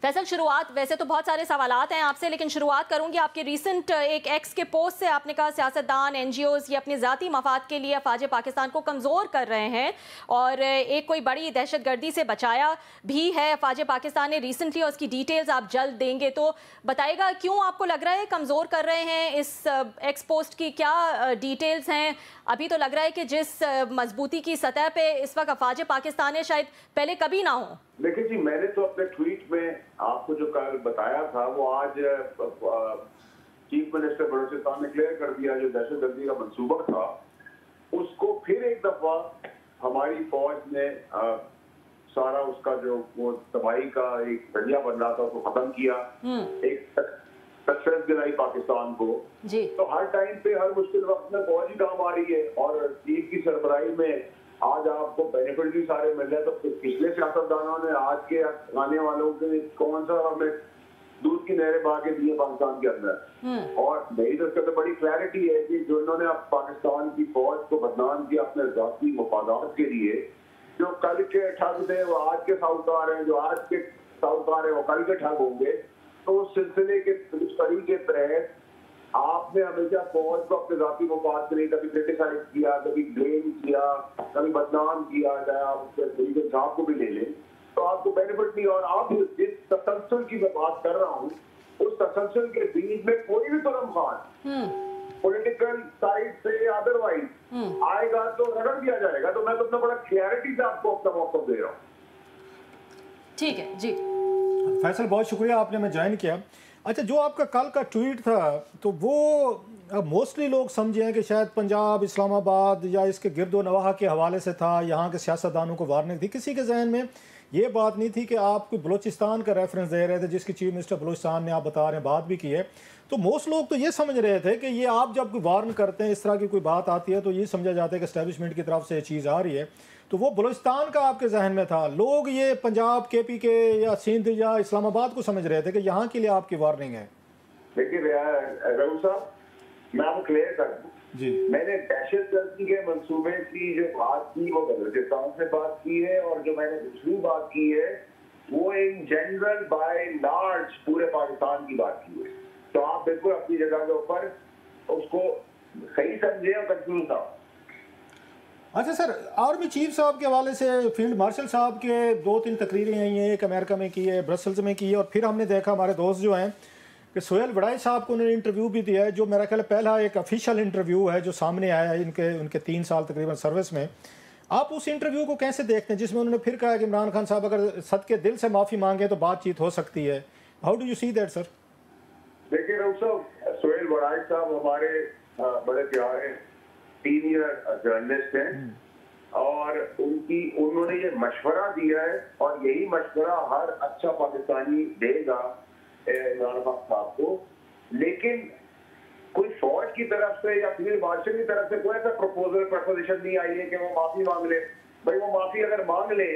फैसल, शुरुआत वैसे तो बहुत सारे सवालात हैं आपसे, लेकिन शुरुआत करूंगी आपके रीसेंट एक एक्स के पोस्ट से। आपने कहा सियासतदान एनजीओज ये अपने ज़ाती मफाद के लिए अफवाज पाकिस्तान को कमज़ोर कर रहे हैं और एक कोई बड़ी दहशतगर्दी से बचाया भी है अफवाज पाकिस्तान ने रिसेंटली, और उसकी डिटेल्स आप जल्द देंगे। तो बताइएगा क्यों आपको लग रहा है कमज़ोर कर रहे हैं? इस एक्स पोस्ट की क्या डिटेल्स हैं? अभी तो लग रहा है कि जिस मजबूती की सतह पे इस वक्त अफवाज पाकिस्तान है शायद पहले कभी ना हो। देखिए जी, मैंने तो अपने ट्वीट में आपको जो कल बताया था वो आज चीफ मिनिस्टर बलूचिस्तान ने क्लियर कर दिया। जो दहशतगर्दी का मंसूबा था उसको फिर एक दफा हमारी फौज ने सारा उसका जो वो तबाही का एक जरिया बन रहा था उसको खत्म किया, एक सक्सेस दिलाई पाकिस्तान को जी। तो हर टाइम पे हर मुश्किल वक्त में फौज ही काम आ रही है और चीफ की सरबराही में आज आपको बेनिफिट भी सारे मिल रहे हैं। तो पिछले सियासतदानों ने आज के आने वालों के कौन सा हमें दूध की नहरें बहा के दी है पाकिस्तान के अंदर। और मेरी तो इसका तो बड़ी क्लैरिटी है कि जो इन्होंने अब पाकिस्तान की फौज को बदनाम किया अपने जाती मफादात के लिए, जो कल के ठग थे वो आज के साहूकार हैं, जो आज के साहूकार हैं वो कल के ठग होंगे। तो उस सिलसिले के कड़ी के तहत आपने हमेशा फौज को अपने जाती मफाद के लिए कभी क्रिटिसाइज किया, कभी ब्लेम किया, कभी बदनाम किया, चाहे आप उसके साहब को भी ले लें तो आपको बेनिफिट नहीं। और आप जिस तसलसल की मैं बात कर रहा हूँ उस तसलसल के बीच में कोई भी तुरम खान पॉलिटिकल साइड से अदरवाइज आएगा तो रगड़ दिया जाएगा। तो मैं तो अपना बड़ा क्लैरिटी से आपको अपना मौका दे रहा हूँ। ठीक है जी फैसल, बहुत शुक्रिया आपने हमें ज्वाइन किया। अच्छा, जो आपका कल का ट्वीट था तो वो मोस्टली लोग समझे हैं कि शायद पंजाब, इस्लामाबाद या इसके गिरदो नवाह के हवाले से था, यहाँ के सियासतदानों को वार्निंग थी। किसी के जहन में ये बात नहीं थी कि आप कोई बलूचिस्तान का रेफरेंस दे रहे थे जिसकी चीफ मिनिस्टर बलूचिस्तान ने आप बता रहे हैं बात भी की है। तो मोस्ट लोग तो ये समझ रहे थे कि ये आप जब कोई वार्न करते हैं, इस तरह की कोई बात आती है तो ये समझा जाता है कि एस्टेब्लिशमेंट की तरफ से ये चीज़ आ रही है। तो वो बलूचिस्तान का आपके जहन में था, लोग ये पंजाब, केपी के या सिंध या इस्लामाबाद को समझ रहे थे कि यहाँ के लिए आपकी वार्निंग है। देखिए रघु साहब, मैं आपको क्लियर कर दूं जी, मैंने दहशतगर्दी के मंसूबे की जो बात की वो बलूचिस्तान से बात की है, और जो मैंने दूसरी बात की है वो इन जनरल बाय लार्ज पूरे पाकिस्तान की बात की है। तो आप बिल्कुल अपनी जगह के ऊपर उसको सही समझे और कंफ्यूज ना हो। अच्छा सर, आर्मी चीफ साहब के हवाले से फील्ड मार्शल साहब के 2-3 तकरीरें आई हैं, एक अमेरिका में की है, ब्रसल्स में की है, और फिर हमने देखा हमारे दोस्त जो हैं कि सोहेल वड़ाई साहब को उन्होंने इंटरव्यू भी दिया है, जो मेरा ख्याल पहला एक ऑफिशियल इंटरव्यू है जो सामने आया है उनके 3 साल तकरीबन सर्विस में। आप उस इंटरव्यू को कैसे देखते हैं जिसमें उन्होंने फिर कहा कि इमरान खान साहब अगर सद के दिल से माफ़ी मांगे तो बातचीत हो सकती है? How do you see that sir? देखिए सोहेल वड़ाई साहब हमारे बड़े प्यारे सीनियर जर्नलिस्ट हैं और उन्होंने ये मशवरा दिया है और यही मशवरा हर अच्छा पाकिस्तानी देगा इमरान खान साहब को। लेकिन कोई फौज की तरफ से या फील्ड मार्शल की तरफ से कोई ऐसा प्रपोजिशन नहीं आई है कि वो माफी मांग ले। भाई वो माफी अगर मांग ले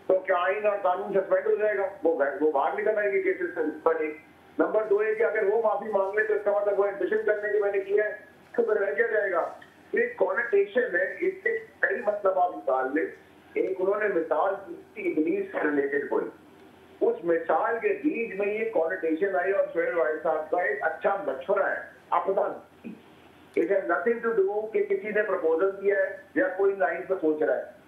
तो क्या आइन और कानून सस्पेंड हो जाएगा? वो बाहर निकल आएंगे केसेस पर। एक नंबर 2 है कि अगर वो माफी मांग ले तो इसका मतलब वो एडमिशन करने की मैंने किया है तो फिर रह क्या जाएगा? एक कॉनेटेशन है, इससे कई मतलब आप निकाल ले। एक उन्होंने मिसाल दी इब्लीस से रिलेटेड कोई, उस मिसाल के बीच में ये कॉनेटेशन आई और सोहेल वड़ाई साहब का एक अच्छा मशवरा है अपना। It has nothing to do कि किसी ने प्रपोजल किया है या कोई लाइन पे सोच रहा है।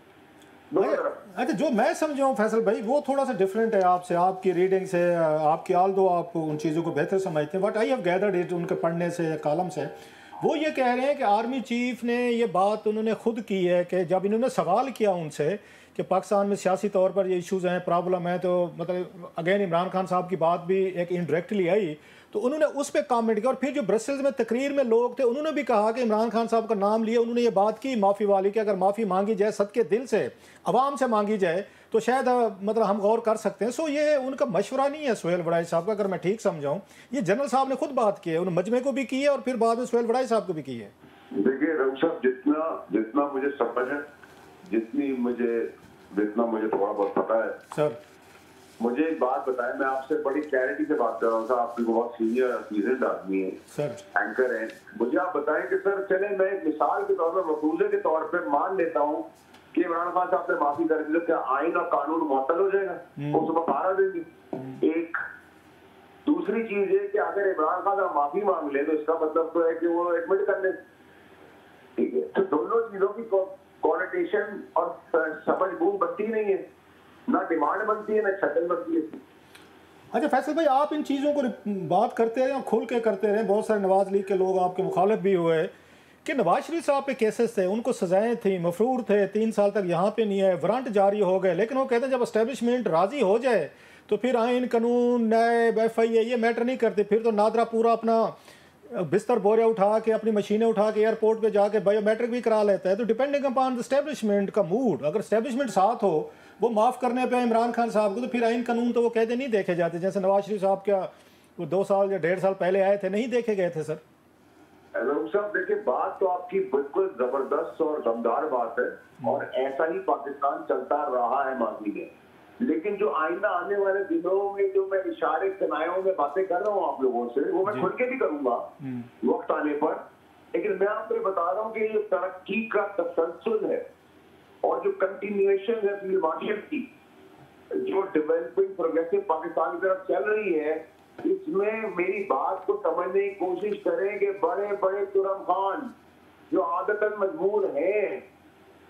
अच्छा, जो मैं समझा हूँ फैसल भाई वो थोड़ा सा डिफरेंट है आपसे, आपकी रीडिंग से, आपकी आल दो आप उन चीज़ों को बेहतर समझते हैं, but I have gathered it उनके पढ़ने से या कॉलम से। वो ये कह रहे हैं कि आर्मी चीफ ने ये बात उन्होंने खुद की है कि जब इन्होंने सवाल किया उनसे कि पाकिस्तान में सियासी तौर पर ये इश्यूज़ हैं, प्रॉब्लम है, तो मतलब अगेन इमरान खान साहब की बात भी एक इनडायरेक्टली आई, तो उन्होंने उस पर कमेंट किया। और फिर जो ब्रसेल्स में तकरीर में लोग थे उन्होंने भी कहा कि इमरान खान साहब का नाम लिया, उन्होंने ये बात की माफ़ी वाली कि अगर माफ़ी मांगी जाए सद के दिल से, आवाम से मांगी जाए तो शायद मतलब हम गौर कर सकते हैं। सो ये उनका मशवरा नहीं है सोहेल वड़ाई साहब का, अगर मैं ठीक समझाऊँ। ये जनरल साहब ने खुद बात की है, उन्होंने मजमे को भी की है और फिर बाद में सोहेल वड़ाई साहब को भी की है। देखिए रघु साहब, जितना मुझे समझ है, जितना मुझे थोड़ा बहुत पता है सर, मुझे एक बात बताएं। मैं आपसे बड़ी क्लैरिटी से बात कर रहा हूँ सर, आप बहुत सीनियर आदमी है सर, एंकर हैं। मुझे आप बताएं कि सर चले मैं मिसाल के तौर पर, मफरूजे के तौर पर मान लेता हूँ कि इमरान खान साहब से माफी कर दी तो क्या आइन और कानून मुअत्तल हो जाएगा? वो सुबह 12 देंगे। एक दूसरी चीज है कि अगर इमरान खान माफी मांग ले तो इसका मतलब तो है कि वो एडमिट कर ले, ठीक है। तो दोनों चीजों की कॉन्टेशन और समझ बूझ बनती नहीं है, ना डिमांड बनती है ना शक्ल बनती है। अच्छा फैसल भाई, आप इन चीज़ों को बात करते रहे और खुल के करते रहे, बहुत सारे नवाज लीग के लोग आपके मुखालिफ भी हुए कि नवाज शरीफ साहब पे केसेस थे, उनको सजाएं थी, मफरूर थे, 3 साल तक यहाँ पे नहीं है, वारंट जारी हो गए, लेकिन वो कहते हैं जब एस्टेब्लिशमेंट राजी हो जाए तो फिर आइन कानून नैब FIA ये मैटर नहीं करते, फिर तो नादरा पूरा अपना बिस्तर बोरे उठा के अपनी मशीनें उठा के एयरपोर्ट पे जाके बायोमेट्रिक भी करा लेता है। तो डिपेंडिंग अपॉन एस्टेब्लिशमेंट का मूड, अगर एस्टेब्लिशमेंट साथ हो वो माफ़ करने पे इमरान खान साहब को, तो फिर आइन कानून तो वो कहते नहीं देखे जाते, जैसे नवाज शरीफ साहब क्या वो 2 साल या 1.5 साल पहले आए थे, नहीं देखे गए थे सर। साहब देखिए, बात तो आपकी बिल्कुल जबरदस्त और दमदार बात है, और ऐसा ही पाकिस्तान चलता रहा है माजी में। लेकिन जो आइंदा आने वाले दिनों में जो मैं इशारे कनायों में बातें कर रहा हूँ आप लोगों से, वो मैं खुल के भी करूंगा वक्त आने पर। लेकिन मैं आपको बता रहा हूँ कि ये तरक्की का तसलसल है और जो कंटिन्यूएशन है फील्ड मार्शल की, जो डेवलपिंग प्रोग्रेसिव पाकिस्तान की तरफ चल रही है, इसमें मेरी बात को समझने की कोशिश करें कि बड़े बड़े तुरम खान जो आदतन मजबूर हैं,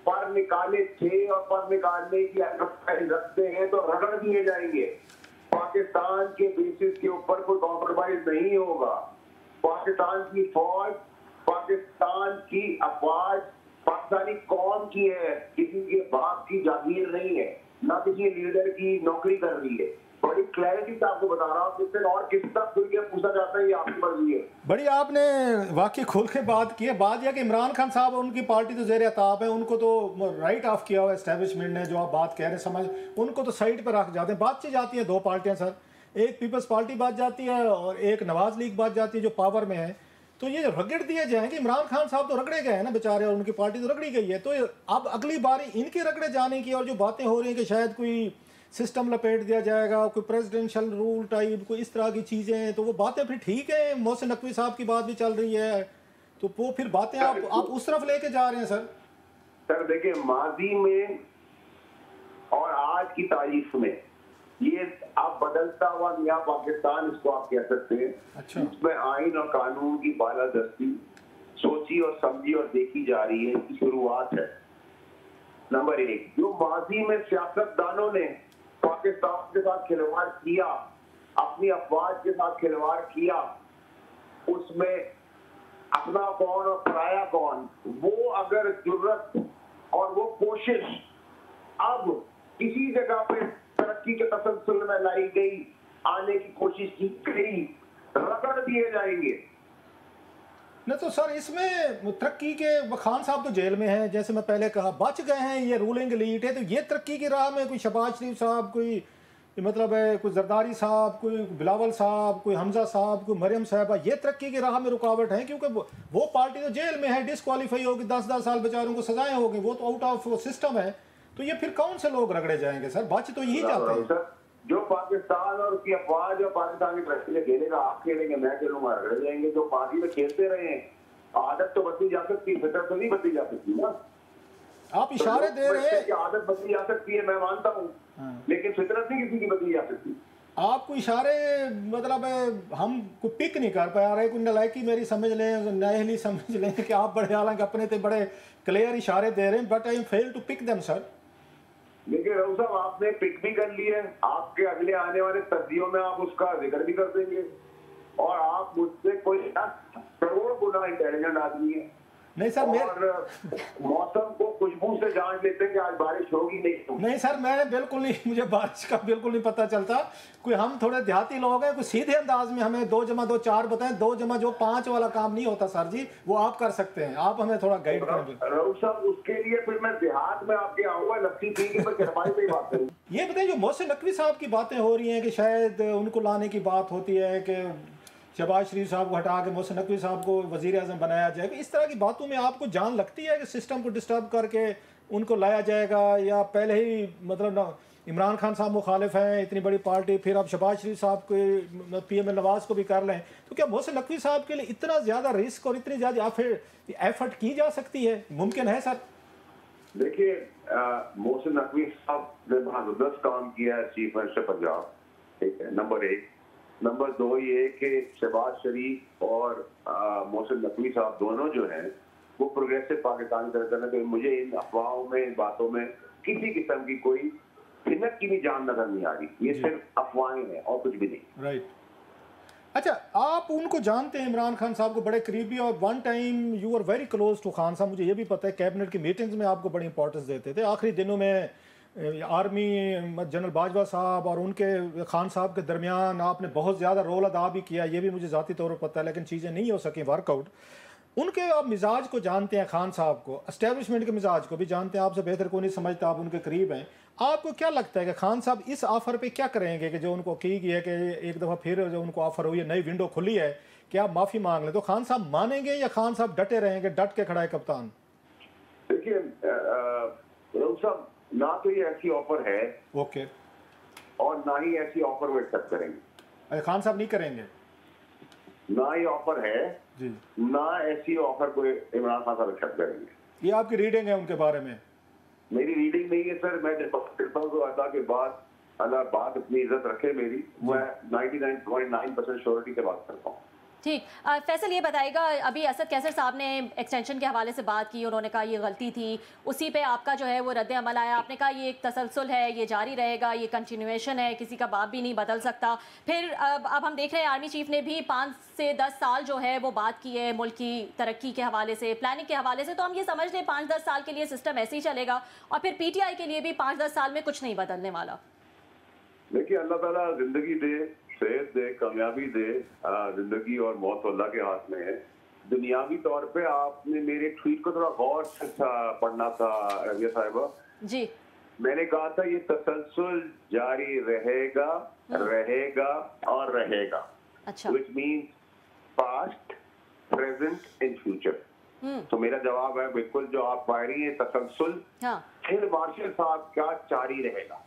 पर निकाले थे और पर निकालने की रखते हैं तो रगड़ दिए जाएंगे। पाकिस्तान के बेसिस के ऊपर कोई कॉम्प्रोमाइज नहीं होगा। पाकिस्तान की फौज, पाकिस्तान की अफवाज पाकिस्तानी कौम की है, किसी के बाप की जागीर नहीं है, ना किसी लीडर की नौकरी कर रही है। बड़ी क्लैरिटी से आपको बता रहा हूँ, किससे और किस तक खुल के पूछा जाता है ये आपकी मर्जी है। बड़ी आपने वाकई खुल के बात की है। बात यह कि इमरान खान साहब उनकी पार्टी तो ज़ेर अताब है, उनको तो राइट ऑफ किया हुआ एस्टेब्लिशमेंट ने, जो आप बात कह रहे हैं समझ, उनको तो साइड पर रख जाते हैं। बात चीज जाती है 2 पार्टियां सर, एक पीपल्स पार्टी बात जाती है और एक नवाज लीग बात जाती है जो पावर में है। तो ये रगड़ दिए जाएंगे, इमरान खान साहब तो रगड़े गए हैं ना बेचारे, और उनकी पार्टी तो रगड़ी गई है। तो अब अगली बारी इनके रगड़े जाने की और जो बातें हो रही हैं कि शायद कोई सिस्टम लपेट दिया जाएगा, कोई प्रेसिडेंशियल रूल टाइप, कोई इस तरह की चीज़ें, तो वो बातें फिर ठीक है। मोहसिन नकवी साहब की बात भी चल रही है, तो वो फिर बातें आप उस तरफ लेके जा रहे हैं सर। सर देखिए, माजी में और आज की तारीख में ये अब बदलता हुआ नया पाकिस्तान, इसको आप कह सकते हैं। अच्छा। इसमें आइन और कानून की बालादस्ती सोची और समझी और देखी जा रही है, इसकी शुरुआत है। नंबर 1, जो माजी में सियासतदानों ने पाकिस्तान के साथ खिलवाड़ किया, अपनी अफवाज के साथ खिलवाड़ किया, उसमें अपना कौन और पराया कौन, वो अगर जुर्रत और वो कोशिश अब किसी जगह पे तरक्की के तसलसल में लाई गई, आने की कोशिश की गई, रगड़ दिए जाएंगे। नहीं तो सर इसमें तरक्की के, खान साहब तो जेल में हैं, जैसे मैं पहले कहा, बच गए हैं, ये रूलिंग एलीट है, तो ये तरक्की की राह में कोई शहबाज शरीफ साहब, कोई मतलब है कोई जरदारी साहब, कोई बिलावल साहब, कोई हमजा साहब, कोई मरियम साहबा, ये तरक्की की राह में रुकावट है, क्योंकि वो पार्टी तो जेल में है, डिस्क्वालीफाई होगी, 10-10 साल बेचारों को सजाएं होगी, वो तो आउट ऑफ सिस्टम है। तो ये फिर कौन से लोग रगड़े जाएंगे सर? बच तो यही जाते हैं। जो पाकिस्तान और उसकी अफवाज और पाकिस्तान की तरक्की में खेलेगा, आप खेलेंगे, मैं खेलूंगा, रगड़े जाएंगे। जो पार्टी में खेलते रहे हैं, आदत तो बदली जा सकती, फितरत तो नहीं बदली जा सकती ना। आप इशारे दे रहे हैं कि आदत बदली जा सकती है, मैं मानता हूँ, लेकिन फितरत नहीं किसी की बदली जा सकती। आपको इशारे मतलब हम कोई पिक नहीं कर पा रहे, कोई नलायकी मेरी समझ लें, नाअहली समझ लें कि आप बड़े, हालांकि अपने तो बड़े क्लियर इशारे दे रहे हैं, but I fail to pick them sir. देखिए राव साहब, आपने पिक भी कर लिए, आपके अगले आने वाले तस्दीयों में आप उसका जिक्र भी कर देंगे, और आप मुझसे कोई 10 करोड़ गुना इंटेलिजेंट आदमी है। नहीं सर, और मौसम को खुशबू से जान लेते हैं कि आज बारिश होगी नहीं सर, मैं बिल्कुल नहीं, मुझे बारिश का बिल्कुल नहीं पता चलता। कोई हम थोड़े देहाती लोग हैं, कोई सीधे अंदाज में हमें 2 + 2 4 बताएं, 2 + 5 वाला काम नहीं होता सर जी, वो आप कर सकते हैं, आप हमें थोड़ा गाइड करेंगे। राव साहब, उसके लिए फिर मैं देहात में आपके आऊंगा, लस्सी पी के मैं चरपाई पे बात करूँ। ये बताइए, जो मोहसिन नकवी साहब की बातें हो रही हैं कि शायद उनको लाने की बात होती है कि शहबाज शरीफ साहब को हटा के मोहसिन नकवी साहब को वज़ीर आज़म बनाया जाएगा, इस तरह की बातों में आपको जान लगती है कि सिस्टम को डिस्टर्ब करके उनको लाया जाएगा, या पहले ही मतलब ना इमरान खान साहब मुखालिफ हैं, इतनी बड़ी पार्टी, फिर आप शहबाज शरीफ साहब को PM नवाज को भी कर लें, तो क्या मोहसिन नकवी साहब के लिए इतना ज़्यादा रिस्क और इतनी ज़्यादा एफर्ट की जा सकती है? मुमकिन है सर? देखिए, मोहसिन नकवी साहब ने जबरदस्त काम किया है चीफ मिनिस्टर पंजाब, ठीक है, नंबर 1। नंबर 2 ये कि शहबाज शरीफ और मोहसिन नकवी साहब दोनों जो हैं वो प्रोग्रेसिव पाकिस्तान करते हैं, तो मुझे इन अफवाहों में, इन बातों में किसी किस्म की कोई सिनक की भी जान नजर नहीं आ रही। ये सिर्फ अफवाहें हैं और कुछ भी नहीं। राइट। अच्छा, आप उनको जानते हैं इमरान खान साहब को बड़े करीबी, और one time you are very close to Khan साहब, मुझे ये भी पता है कैबिनेट की मीटिंग्स में आपको बड़ी इंपॉर्टेंस देते थे। आखिरी दिनों में आर्मी जनरल बाजवा साहब और उनके खान साहब के दरमियान आपने बहुत ज़्यादा रोल अदा भी किया, ये भी मुझे ज़ाती तौर पर पता है, लेकिन चीज़ें नहीं हो सकी वर्कआउट। उनके आप मिजाज को जानते हैं, खान साहब को, एस्टेब्लिशमेंट के मिजाज को भी जानते हैं, आपसे बेहतर को नहीं समझता, आप उनके करीब हैं। आपको क्या लगता है कि खान साहब इस ऑफर पे क्या करेंगे कि जो उनको की गई है कि एक दफ़ा फिर जो उनको ऑफर हुई है, नई विंडो खुली है कि आप माफ़ी मांग लें, तो खान साहब मानेंगे या खान साहब डटे रहेंगे, डट के खड़ा है कप्तान? देखिए साहब, ना तो ये ऐसी ऑफर है ओके, और ना ही ऐसी ऑफर वो एक्सेप्ट करेंगे। खान साहब नहीं करेंगे? ना ही ऑफर है जी, ना ऐसी ऑफर को इमरान खान साहब एक्सेप्ट करेंगे। ये आपकी रीडिंग है उनके बारे में? मेरी रीडिंग नहीं है सर, मैं करता हूँ तो अल्लाह के बाद, अल्लाह बात अपनी इज्जत रखे मेरी, मैं 99.9% श्योरिटी से बात करता हूँ। ठीक। फैसल ये बताइएगा, अभी असद कैसर साहब ने एक्सटेंशन के हवाले से बात की, उन्होंने कहा ये गलती थी, उसी पे आपका जो है वो रद्द अमल आया, आपने कहा ये एक तसलसल है, ये जारी रहेगा, ये कंटिन्यूएशन है, किसी का बाप भी नहीं बदल सकता। फिर अब हम देख रहे हैं आर्मी चीफ ने भी 5 से 10 साल जो है वो बात की है मुल्क की तरक्की के हवाले से, प्लानिंग के हवाले से, तो हम ये समझ लें 5-10 साल के लिए सिस्टम ऐसे ही चलेगा और फिर PTI के लिए भी 5-10 साल में कुछ नहीं बदलने वाला। देखिए, अल्लाह ताला जिंदगी दे, सेहत दे, कामयाबी दे, जिंदगी और मौत तो अल्लाह के हाथ में है। दुनियावी तौर पे आपने मेरे ट्वीट को थोड़ा गौर से पढ़ना था रबिया साहिबा जी। मैंने कहा था ये तसलसल जारी रहेगा, रहेगा और रहेगा। अच्छा। Which means past, present and future. तो मेरा जवाब है बिल्कुल जो आप पा रही हैं, तसलसल। हाँ। फिर मार्शल साहब क्या जारी रहेगा।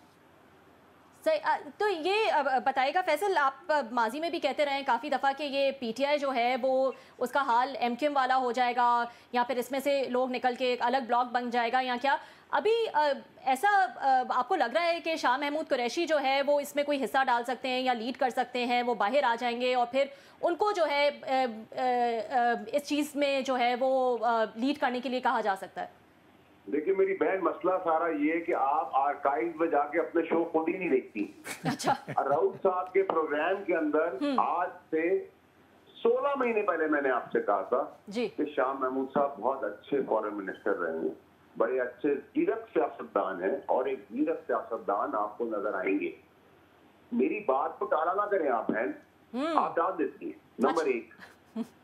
सही। तो ये बताइएगा फैसल, आप माजी में भी कहते रहे काफ़ी दफ़ा कि ये PTI जो है वो उसका हाल MQM वाला हो जाएगा, या फिर इसमें से लोग निकल के एक अलग ब्लॉक बन जाएगा, या क्या अभी ऐसा आपको लग रहा है कि शाह महमूद कुरैशी जो है वो इसमें कोई हिस्सा डाल सकते हैं या लीड कर सकते हैं, वो बाहर आ जाएंगे और फिर उनको जो है इस चीज़ में जो है वो लीड करने के लिए कहा जा सकता है? देखिए मेरी बहन, मसला सारा ये है कि आप आर्काइव में जाके अपने शो खुद ही नहीं देखती। अच्छा। राउत साहब के प्रोग्राम के अंदर आज से 16 महीने पहले मैंने आपसे कहा था कि शाह महमूद साहब बहुत अच्छे फॉरेन मिनिस्टर रहे हैं, बड़े अच्छे धीरज सियासतदान हैं और एक धीरज सियासतदान आपको नजर आएंगे। मेरी बात को टाला ना करें आप बहन, आप डाल देती हैं। नंबर 1।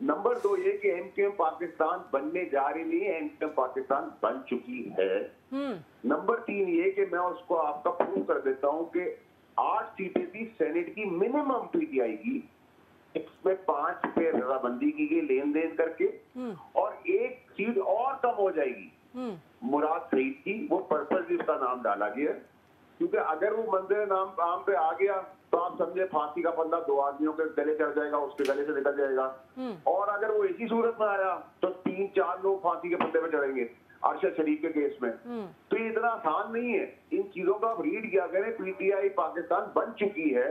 नंबर 2 ये कि MQM पाकिस्तान बनने जा रही नहीं है, MQM पाकिस्तान बन चुकी है। नंबर 3 ये कि मैं उसको आपका प्रूव कर देता हूं कि 8 सीटें थी सेनेट की मिनिमम PTI की, इसमें 5 पे रजामंदी की गई लेन देन करके, और 1 सीट और कम हो जाएगी मुराद सईद की, वो पर्पस भी उसका नाम डाला गया, क्योंकि अगर वो मंदिर नाम पे आ गया तो आप समझे फांसी का फंदा 2 आदमियों के गले चढ़ जाएगा, उसके गले से निकल जाएगा। और अगर वो इसी सूरत में आया तो 3-4 लोग फांसी के फंदे पे चढ़ेंगे अरशद शरीफ के केस में। तो ये इतना आसान नहीं है। इन चीजों का आप रीड किया करें। PTI पाकिस्तान बन चुकी है,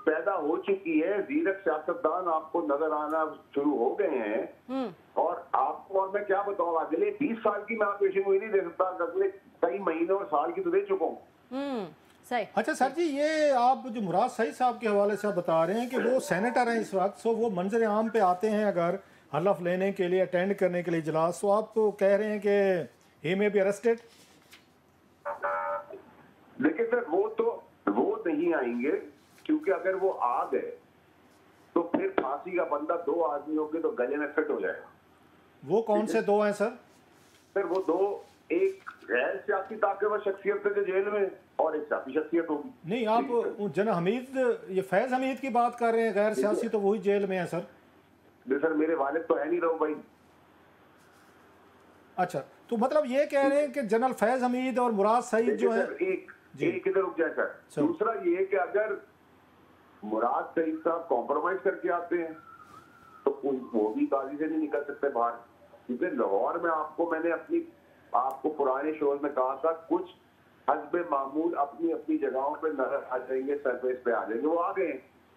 पैदा हो चुकी है, जीरक सियासतदान आपको नजर आना शुरू हो गए हैं। और आपको और मैं क्या बताऊं, अगले 20 साल की मैं पेशन गोई नहीं दे सकता, अगले कई महीनों और साल की तो दे चुका हूँ। सही। अच्छा सर जी, ये आप जो मुराद सईद साहब के हवाले से आप बता रहे हैं कि वो सेनेटर हैं इस वक्त, सो वो मंजर आम पे आते हैं अगर हलफ लेने के लिए, अटेंड करने के लिए इजलास, तो आप तो कह रहे हैं कि ही मे बी अरेस्टेड। देखिए सर, वो नहीं आएंगे, क्योंकि अगर वो आ गए तो फिर फांसी का बंदा 2 आदमियों के तो गले में फिट हो जाएगा। वो कौन से 2 हैं सर? सर वो 2, एक गैर सियासी ताकतवर शख्सियत है जो जेल में, और एक सियासी शख्सियत होगी। नहीं, आप जन हमीद, ये फैज हमीद की बात कर रहे हैं, गैर सियासी तो वही जेल में है सर। सर मेरे वालिद तो है नहीं रहो भाई। अच्छा, तो मतलब ये कह रहे हैं कि जनरल फैज हमीद और मुराद सईद जो है, एक इधर रुक जाए सर। दूसरा ये कि अगर मुराद सईद साहब कॉम्प्रोमाइज करके आते हैं तो वो भी काजी से नहीं निकल सकते बाहर, क्योंकि लाहौर में मैंने आपको पुराने शोज में कहा था, कुछ हस्बे मामूल अपनी अपनी जगहों पे नजर आ जाएंगे, सरफेस पे आ जाएंगे, वो आ गए।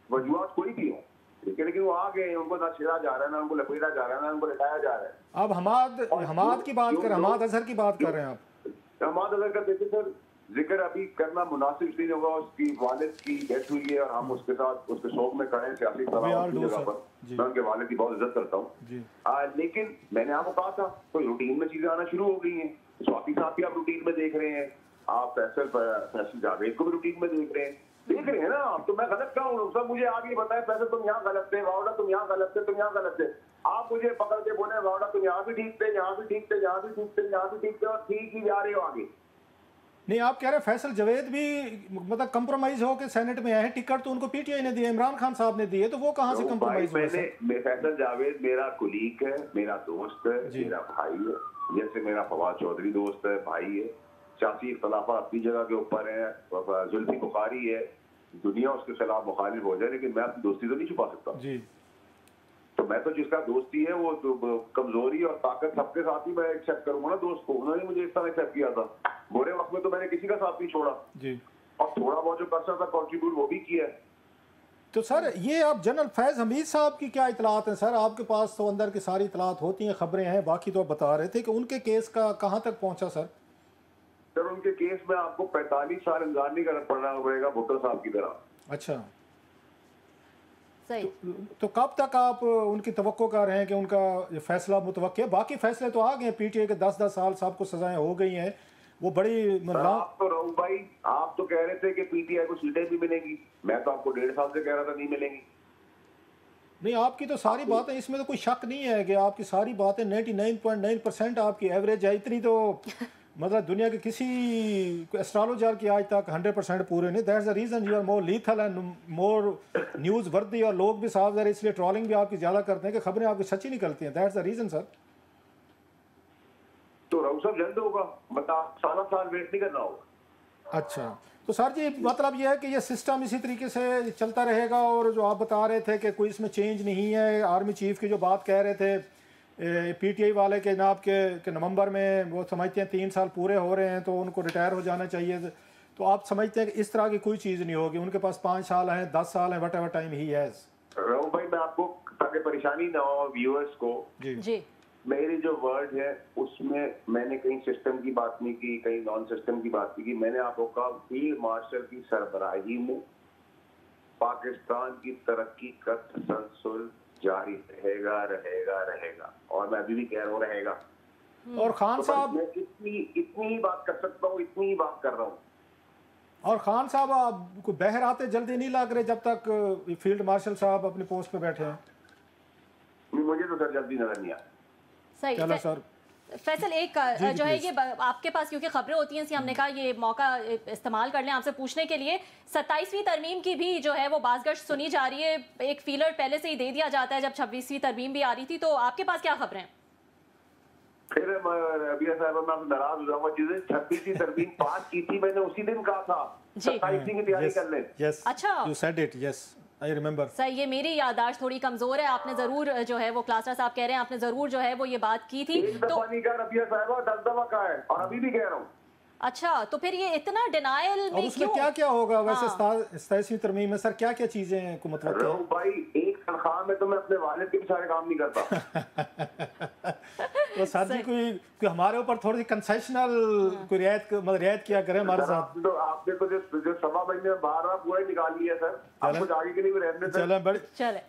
वजूहत कोई भी हो, ठीक है, लेकिन वो आ गए, उनको ना छेड़ा जा रहा है, ना उनको लपेटा जा रहा है, ना उनको लटाया जा रहा है। अब हमाद की बात कर, हमाद अजहर की बात कर रहे हैं आप। हमाद अजहर का देखिए सर, जिक्र अभी करना मुनासिब नहीं होगा, उसकी वालिद की डेथ हुई है और हम उसके साथ उसके शोक में खड़े हैं सियासी तनाव की जगह पर। मैं उनके वालिद की बहुत इज्जत करता हूँ, लेकिन मैंने आपको कहा था कोई रूटीन में चीजें आना शुरू हो गई हैं। स्वाति साहब भी आप रूटीन में देख रहे हैं, आप फैसल जावेद को भी रूटीन में देख रहे हैं ना आप। तो मैं गलत कहाँ हूँ? सब मुझे आगे बताए फैसल तुम यहाँ गलत थे, वावड़ा तुम यहाँ गलत थे, तुम यहाँ गलत थे। आप मुझे पकड़ के बोले वावड़ा तुम यहाँ भी ठीक थे, यहाँ भी ठीक थे, यहाँ भी ठीक थे, यहाँ भी ठीक थे, और ठीक ही जा रहे हो आगे। नहीं, आप कह रहे हैं फैसल जावेद भी मतलब कंप्रोमाइज हो के सेनेट में आए हैं, टिकट तो उनको पीटीआई ने दिया, इमरान खान साहब ने दिए, तो वो कहाँ से कंप्रोमाइज हुआ? फैसल जावेद मेरा कुलीग है, मेरा दोस्त है, मेरा भाई है, जैसे मेरा फवाद चौधरी दोस्त है, भाई है। सियासी इख्तलाफा अपनी जगह के ऊपर है, जुल्फी बुखारी है, दुनिया उसके खिलाफ मुखालिफ हो जाए, लेकिन मैं अपनी दोस्ती तो नहीं छुपा सकता जी। तो मैं तो जिसका दोस्ती है वो तो कमजोरी और ताकत सबके साथ ही मैं एक्सेप्ट करूंगा ना दोस्त को। उन्होंने मुझे इस तरह एक्सेप्ट किया था, बुरे वक्त में तो मैंने किसी का साथ नहीं छोड़ा जी, और थोड़ा बहुत जो कर सकता था कंट्रीब्यूट वो भी किया है। तो सर ये आप जनरल फैज हमीद साहब की क्या इतलात हैं? सर आपके पास तो अंदर की सारी इतलात होती हैं, खबरें हैं, बाकी तो आप बता रहे थे कि उनके केस का कहाँ तक पहुंचा सर? सर उनके केस में आपको 45 साल इंतजार नहीं करना पड़ना पड़ेगा भुट्टो साहब की तरह। अच्छा, सही। तो कब तक आप उनकी तवक्को कर रहे हैं कि उनका ये फैसला मुतवक्किल है? बाकी फैसले तो आ गए, पीटीआई के 10-10 साल साहब को सजाएं हो गई हैं, वो बड़ी आप तो रहूं भाई, आप तो कह रहे थे कि पीटीआई को सीटें भी मिलेंगी, मैं तो आपको 1.5 साल से कह रहा था नहीं मिलेंगी। नहीं, आपकी तो सारी बातें, इसमें तो कोई शक नहीं है कि आपकी सारी बातें 99.9% आपकी एवरेज है। इतनी तो मतलब दुनिया के किसी एस्ट्रोलॉजर की आज तक 100% पूरे नहीं। That's the reason you are more lethal and more newsworthy, और लोग भी साफ ज़रा इसलिए ट्रोलिंग भी आपकी ज़्यादा करते हैं कि खबरें आपकी सच्ची निकलती हैं। That's the reason sir. तो राउत साहब जल्द होगा, बता साल वेट नहीं करना होगा। अच्छा, तो सर जी मतलब ये है कि ये सिस्टम इसी तरीके से चलता रहेगा, और जो आप बता रहे थे कि कोई इसमें चेंज नहीं है, आर्मी चीफ की जो बात कह रहे थे पीटीआई वाले के जनाब के नवंबर में वो समझते हैं 3 साल पूरे हो रहे हैं तो उनको रिटायर हो जाना चाहिए, तो आप समझते हैं कि इस तरह की कोई चीज़ नहीं होगी? उनके पास 5 साल हैं, 10 साल हैं, what ever time he has. Rahul भाई मैं आपको ताकि परेशानी ना हो व्यूअर्स को जी, मेरे जो वर्ड है उसमें मैंने कहीं सिस्टम की बात नहीं की, कहीं नॉन सिस्टम की बात नहीं की। मैंने आपको कहा फील्ड मार्शल की सरबराही में पाकिस्तान की तरक्की का तसलसल जारी रहेगा रहेगा रहेगा, और मैं अभी भी कह रहा हूँ रहेगा। और खान साहब, मैं इतनी ही बात कर सकता हूँ, इतनी ही बात कर रहा हूँ। और खान साहब आपको बहर आते जल्दी नहीं लग रहे जब तक फील्ड मार्शल साहब अपनी पोस्ट पे बैठे हैं? मुझे तो सर जल्दी नजर नहीं आता। सही। चलो सर फैसल एक जो है ये आपके पास क्योंकि खबरें होती हैं, इसलिए हमने कहा ये मौका इस्तेमाल कर लें आपसे पूछने के लिए। 27वीं तरमीम की भी जो है वो बाज़गश्त सुनी जा रही है, एक फीलर पहले से ही दे दिया जाता है जब 26वीं तरमीम भी आ रही थी, तो आपके पास क्या खबरें हैं? फिर रबिया साहब मैं आपसे नाराज हो जाऊंगा, जिसे 26वीं तरमीम पास की थी मैंने उसी दिन कहा था 27वीं की तैयारी कर लें। अच्छा, you said it, yes I remember. Sir ये मेरी याददाश्त थोड़ी कमजोर है, आपने जरूर जो है वो क्लासर साहब कह रहे हैं आपने जरूर जो है वो ये बात की थी। एक दफा नहीं कहा रबिया साहब, 10 दफा कहा है और अभी भी कह रहा हूँ। अच्छा, तो फिर ये इतना डिनायल में उसमें क्या क्या होगा वैसे 27वीं तरमीम में सर? क्या क्या चीजें को मतलब है? भाई एक तनख्वाह में तो मैं अपने वालिद के भी सारे काम नहीं करता। तो सर जी कोई हमारे ऊपर थोड़ी सी कंसेशनल कोई रियायत किया करें हमारे साथ। तो आपने तो जो सभा महीने में 12 पूरा ही निकाली है सर, आपको आगे के लिए भी रहने। चले